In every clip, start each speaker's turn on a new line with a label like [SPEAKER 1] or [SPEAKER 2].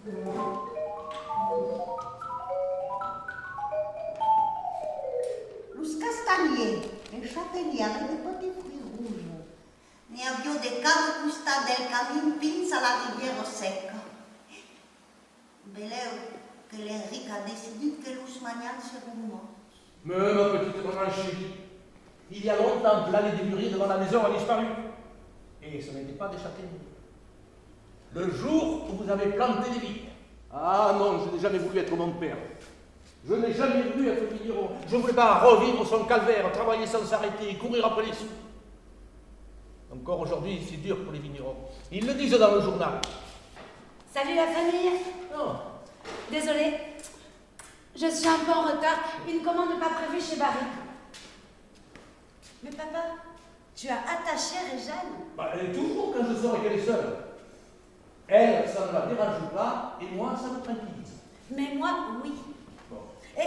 [SPEAKER 1] Les castagniers, les châtaigniers avec des petits fruits rouges. Ne avions des caves custades del camino fins à la rivière sec. Beleu que l'Enric a décidé que l'Ousmanian serait mort.
[SPEAKER 2] Mais ma petite maman chérie, il y a longtemps que l'allée des mûriers devant la maison a disparu. Et ce n'était pas des châtaigniers. Le jour où vous avez planté des vignes. Ah non, je n'ai jamais voulu être mon père. Je n'ai jamais voulu être vigneron. Je ne voulais pas revivre son calvaire, travailler sans s'arrêter, courir après les sous. Encore aujourd'hui, c'est dur pour les vignerons. Ils le disent dans le journal.
[SPEAKER 3] Salut la famille.
[SPEAKER 2] Non.
[SPEAKER 3] Désolée, je suis un peu en retard. Une commande pas prévue chez Barry. Mais papa, tu as attaché Réjeanne.
[SPEAKER 2] Bah, elle est toujours quand je sors et qu'elle est seule. Elle, ça ne la dérange pas, et moi, ça me tranquillise.
[SPEAKER 3] Mais moi, oui.
[SPEAKER 2] Bon.
[SPEAKER 3] Et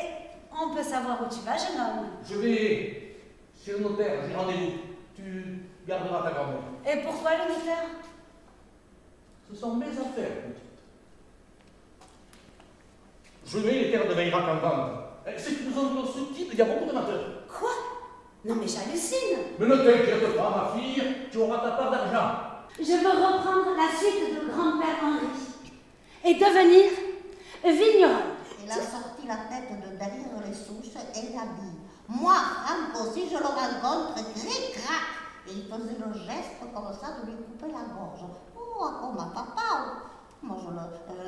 [SPEAKER 3] on peut savoir où tu vas, jeune homme.
[SPEAKER 2] Je vais chez le notaire, j'ai rendez-vous. Tu garderas ta grand-mère.
[SPEAKER 3] Et pourquoi le notaire?
[SPEAKER 2] Ce sont mes affaires, petite. Je mets les terres de Veyrac en vente. C'est une zone constructible, il y a beaucoup de mateurs.
[SPEAKER 3] Quoi? Non mais j'hallucine.
[SPEAKER 2] Mais ne t'inquiète pas, ma fille, tu auras ta part d'argent.
[SPEAKER 3] Je veux reprendre la suite de grand-père Henri et devenir vigneron.
[SPEAKER 1] Il a sorti la tête de derrière les souches et il a dit « Moi, Franco, si je le rencontre, cric-crac !» Et il faisait le geste comme ça de lui couper la gorge. Oh, comme à papa. Moi,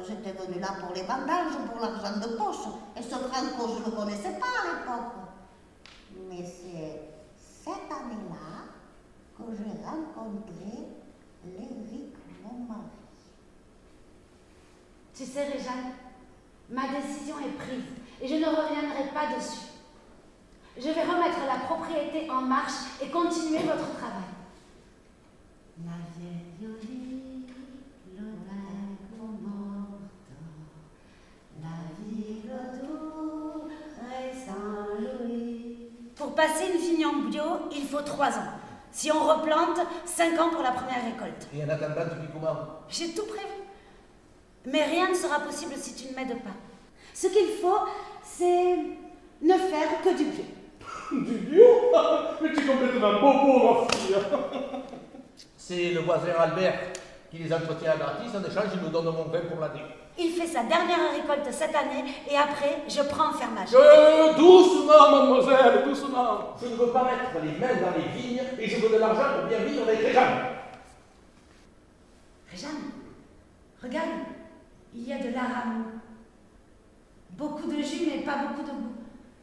[SPEAKER 1] j'étais venue là pour les bandages, pour l'argent de poche. Et ce Franco, je ne le connaissais pas à l'époque. Mais c'est cette année-là que j'ai rencontré l'Éric, mon mari.
[SPEAKER 3] Tu sais, Réjeanne, ma décision est prise et je ne reviendrai pas dessus. Je vais remettre la propriété en marche et continuer votre travail. La vieille olive, le dragon mortant, la ville autour et Saint-Louis. Pour passer une vigne en bio, il faut 3 ans. Si on replante, 5 ans pour la première récolte.
[SPEAKER 2] Et en attendant, tu fais comment?
[SPEAKER 3] J'ai tout prévu. Mais rien ne sera possible si tu ne m'aides pas. Ce qu'il faut, c'est ne faire que du bio.
[SPEAKER 2] Du bio? Mais tu es complètement bobo, ma fille. C'est le voisin Albert qui les entretient gratis. En échange, il nous donne mon vin pour l'année.
[SPEAKER 3] Il fait sa dernière récolte cette année et après, je prends en fermage.
[SPEAKER 2] Doucement, mademoiselle, doucement. Je ne veux pas mettre les mains dans les vignes et je veux de l'argent pour bien vivre avec Réjeanne.
[SPEAKER 3] Réjeanne, regarde, il y a de l'arame. Beaucoup de jus, mais pas beaucoup de goût.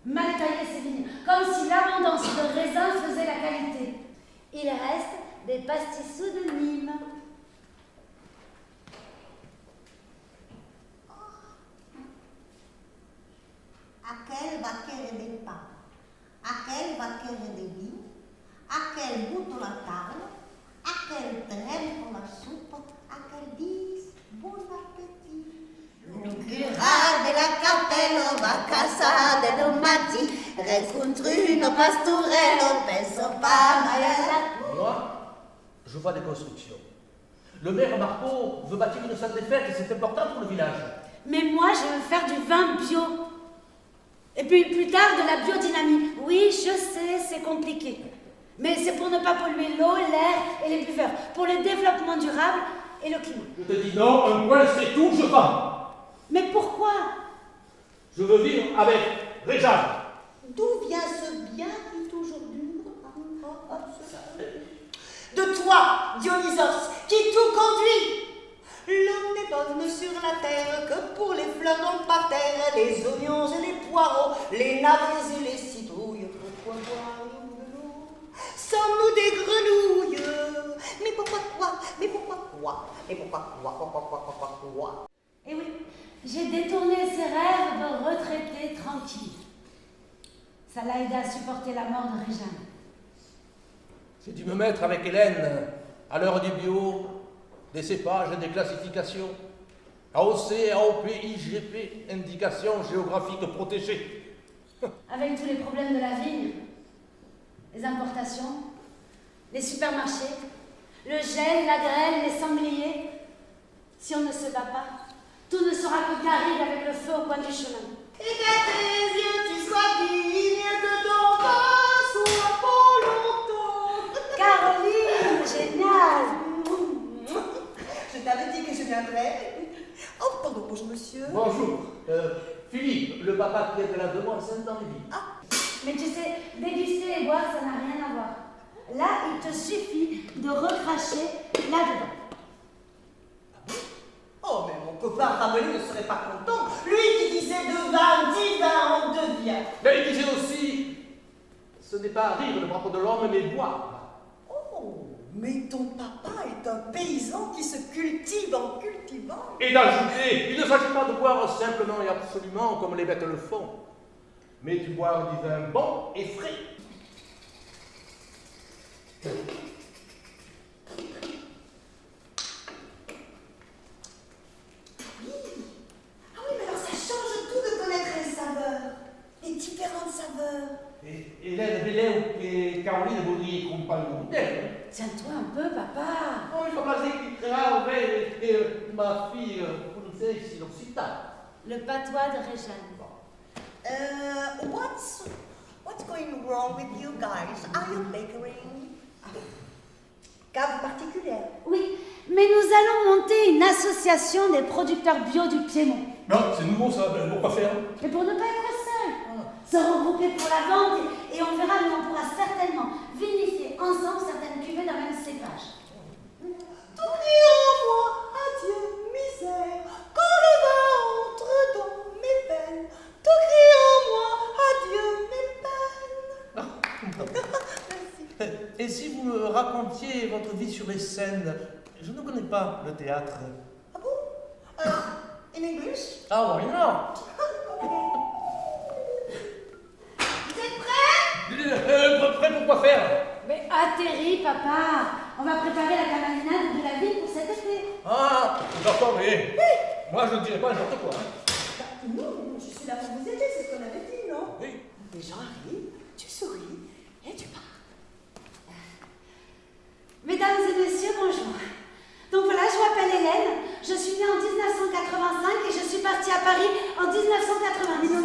[SPEAKER 3] Mal taillé ces vignes, comme si l'abondance de raisins faisait la qualité. Il reste des pastis de Nîmes.
[SPEAKER 1] Aquel va querer des pains, aquel va querer des vignes, aquel goûte la table, aquel traîne pour la soupe, aquel dit bon appétit. Le cura de la capelle va casa de domati, rencontre une pastorelle, penso pas mal.
[SPEAKER 2] Moi, je vois des constructions. Le maire Marco veut bâtir une salle des fêtes et c'est important pour le village.
[SPEAKER 3] Mais moi, je veux faire du vin bio. Et puis plus tard, de la biodynamie. Oui, je sais, c'est compliqué. Mais c'est pour ne pas polluer l'eau, l'air et les buveurs. Pour le développement durable et le climat.
[SPEAKER 2] Je te dis non, un point c'est tout, je vends.
[SPEAKER 3] Mais pourquoi?
[SPEAKER 2] Je veux vivre avec Réjeanne.
[SPEAKER 1] D'où vient ce bien qui toujours dure? De toi, Dionysos, qui tout conduit. L'homme n'est bonne sur la terre que pour les fleurs dans le parterre, les oignons et les poireaux, les navets et les citrouilles. Pourquoi boire de l'eau? Sommes-nous des grenouilles? Mais pourquoi quoi? Mais pourquoi quoi? Mais pourquoi quoi?
[SPEAKER 3] Eh oui, j'ai détourné ses rêves de retraité tranquille. Ça l'a aidé à supporter la mort de Réjeanne.
[SPEAKER 2] J'ai dû me mettre avec Hélène à l'heure du bio, des cépages et des classifications. AOC, AOP, IGP, indications géographiques protégées.
[SPEAKER 3] Avec tous les problèmes de la vigne, les importations, les supermarchés, le gel, la grêle, les sangliers, si on ne se bat pas, Tout ne sera que garrigue avec le feu au coin du chemin.
[SPEAKER 1] Et que tes yeux, tu sois digne de ton vin, soit pour longtemps.
[SPEAKER 3] Caroline, génial.
[SPEAKER 4] Je t'avais dit que je viendrais. Oh, pardon, bonjour monsieur.
[SPEAKER 2] Bonjour. Philippe, le papa qui est de la demoiselle dans les vies.
[SPEAKER 3] Mais tu sais, déguster et boire, ça n'a rien à voir. Là, il te suffit de recracher là-dedans.
[SPEAKER 4] Oh, mais mon copain Rabelais ne serait pas content. Lui qui disait de vin divin en devient.
[SPEAKER 2] Mais il disait aussi, ce n'est pas rire le propre de l'homme, mais boire.
[SPEAKER 4] Oh, mais ton papa est un paysan qui se cultive en cultivant.
[SPEAKER 2] Et d'ajouter, il ne s'agit pas de boire simplement et absolument comme les bêtes le font, mais du boire du vin bon et frais.
[SPEAKER 4] Ah oui, mais alors ça change tout de connaître les saveurs. Les différentes saveurs.
[SPEAKER 2] Et Hélène Belleu et Caroline voudriez compagnons d'elle.
[SPEAKER 3] Tiens-toi un peu, papa.
[SPEAKER 2] Oh, il faut pas dire qu'il grave et ma fille, vous le savez, ici, l'Occitane.
[SPEAKER 3] Le patois de Réjeanne.
[SPEAKER 4] What's going wrong with you guys? Are you bickering? Cave particulière.
[SPEAKER 3] Oui, mais nous allons monter une association des producteurs bio du Piémont.
[SPEAKER 2] Non, c'est nouveau ça, ben, pourquoi faire?
[SPEAKER 3] Mais pour ne pas être seul, se regrouper pour la vente et on verra, mais on pourra certainement vinifier ensemble certaines cuvées d'un même cépage.
[SPEAKER 4] Tout crie en moi, adieu, misère, quand le vin entre dans mes veines. Tout crie en moi, adieu, mes peines. Merci.
[SPEAKER 2] Et si vous me racontiez votre vie sur les scènes, je ne connais pas le théâtre.
[SPEAKER 4] Ah bon? In English?
[SPEAKER 2] Ah, why not?
[SPEAKER 4] Vous êtes prêts?
[SPEAKER 2] Prêt pour quoi faire?
[SPEAKER 3] Mais atterris, papa. On va préparer la camarinade de la ville pour cet été.
[SPEAKER 2] Ah, d'accord, mais moi je ne dirais pas n'importe quoi. Hein.
[SPEAKER 4] Non, je suis là pour vous aider, c'est ce qu'on avait dit, non?
[SPEAKER 2] Oui.
[SPEAKER 4] Les gens arrivent, tu souris et tu pars.
[SPEAKER 3] Mesdames et messieurs, bonjour. Donc voilà, je m'appelle Hélène, je suis née en 1985 et je suis partie à Paris en 1990.
[SPEAKER 4] Non,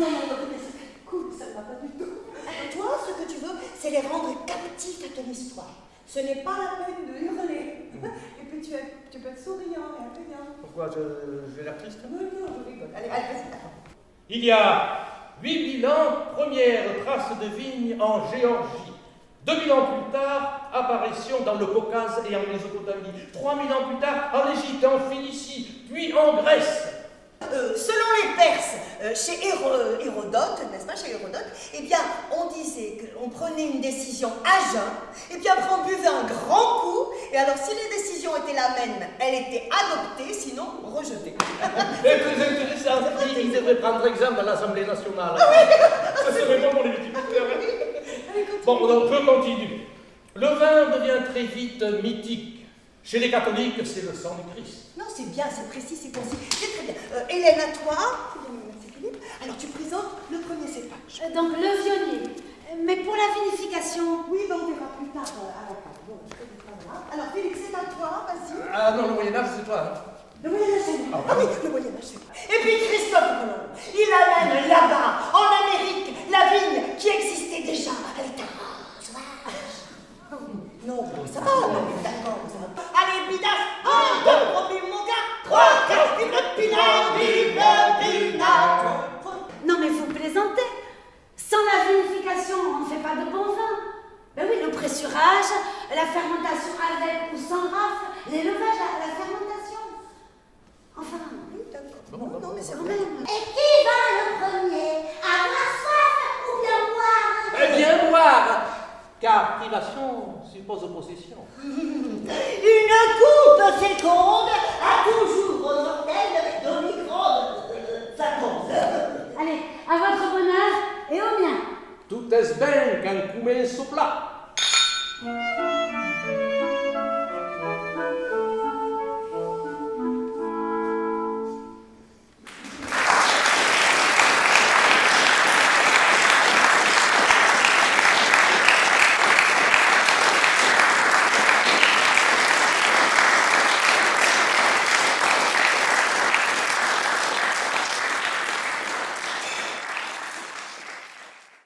[SPEAKER 4] mais c'est cool, ça ne va pas du tout. Toi, ce que tu veux, c'est les rendre captifs à ton histoire. Ce n'est pas la peine de hurler. Et puis tu peux être souriant et accueillant.
[SPEAKER 2] Pourquoi j'ai l'air triste?
[SPEAKER 4] Non, je rigole. Allez, vas-y.
[SPEAKER 2] Il y a 8000 ans, première trace de vigne en Géorgie. 2000 ans plus tard, apparition dans le Caucase et en Mésopotamie. 3000 ans plus tard, en Égypte, en Phénicie, puis en Grèce.
[SPEAKER 4] Selon les Perses, chez Hérodote, n'est-ce pas, chez Hérodote, eh bien, on disait qu'on prenait une décision à jeun, et puis après on buvait un grand coup, et alors si les décisions étaient la même, elle était adoptée, sinon rejetée.
[SPEAKER 2] C'est très intéressant. Il devrait prendre exemple à l'Assemblée nationale. Ça serait bon pour les viticulteurs. Bon, donc je continue. Le vin devient très vite mythique. Chez les catholiques, c'est le sang du Christ.
[SPEAKER 4] Non, c'est bien, c'est précis, c'est concis, c'est très bien. Hélène, à toi. Merci Philippe. Alors tu présentes le premier cépage.
[SPEAKER 3] Donc le vionnier. Mais pour la vinification.
[SPEAKER 4] Oui, ben on verra plus tard à la table. Bon, je te dis pas là. Alors Philippe, c'est à toi, vas-y.
[SPEAKER 2] Ah non, le Moyen-Âge, c'est toi. Hein.
[SPEAKER 4] Le Moyen-Âge, c'est moi. Ah oui, le Moyen-Âge, c'est moi. Et puis Christophe Colomb, il amène là-bas, en Amérique, la vigne qui existait déjà à l'état sauvage. Non, bon, ça va, non, d'accord, ça va. Allez, bidas, 1, 2, Robin, mon gars, 3, 4, vive le pinard, vive le pinard.
[SPEAKER 3] Non mais vous plaisantez. Sans la vinification, on ne fait pas de bon vin. Ben oui, le pressurage, la fermentation avec ou sans rafle, l'élevage, la fermentation. Enfin,
[SPEAKER 4] Oui, d'accord. Non, mais c'est
[SPEAKER 3] quand
[SPEAKER 4] vrai.
[SPEAKER 3] même.
[SPEAKER 1] Et qui va le premier? Avoir soif ou bien boire?
[SPEAKER 2] Eh bien, boire, car privation suppose possession.